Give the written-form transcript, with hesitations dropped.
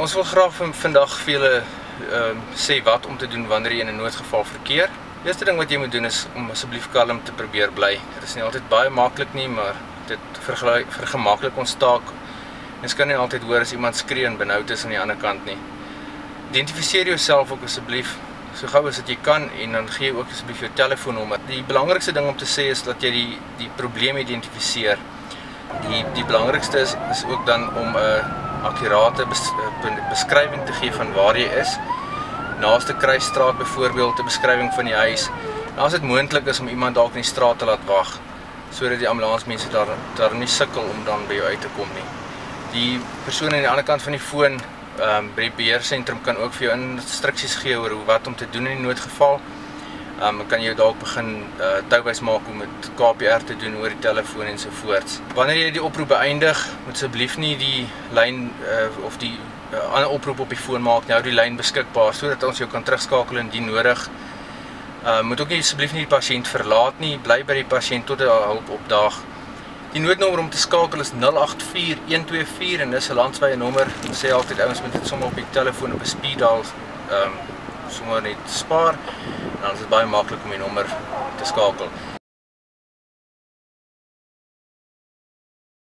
Ons wil graag vandag vir julle sê wat om te doen wanneer jy in 'n noodgeval verkeer. Die eerste ding wat jy moet doen is om asseblief kalm te probeer bly. Dit is nie altyd baie maklik nie, maar dit vergemaklik ons taak. Mens kan nie altyd hoor as iemand skree en benoud is aan die ander kant nie. Identifiseer jouself ook asseblief so gou as wat jy kan en dan gee ook asseblief jou telefoonnommer. Die belangrikste ding om te sê is dat jy die probleem identifiseer. Die belangrikste is ook dan om 'n akkurate beskrywing te gee van waar jy is. Naaste kruisstraat byvoorbeeld, 'n beskrywing van die huis. En as dit moontlik is om iemand dalk in die straat te laat wag, sodat die ambulansmense daar nie sukkel om dan by jou uit te kom nie. Die persoon aan die ander kant van die foon by die beheersentrum kan ook vir jou instruksies gee oor wat om te doen in die noodgeval. Kan jy dalk begin touwys maak om met KPR te doen oor die telefoon en so voorts. Wanneer jy die oproep beëindig, moet asseblief nie die lyn of die ander oproep op die foon maak nie. Hou die lyn beskikbaar sodat ons jou kan terugskakel indien nodig. Moet ook asseblief nie die pasiënt verlaat nie. Bly by die pasiënt tot hy hulp opdaag. Die noodnommer om te skakel is 084-124 en dis 'n landwyse nommer. Ons sê altyd ouens moet dit sommer op die telefoon op 'n speed dial sommer net spaar. Dan is dit baie maklik om die nommer te skakel.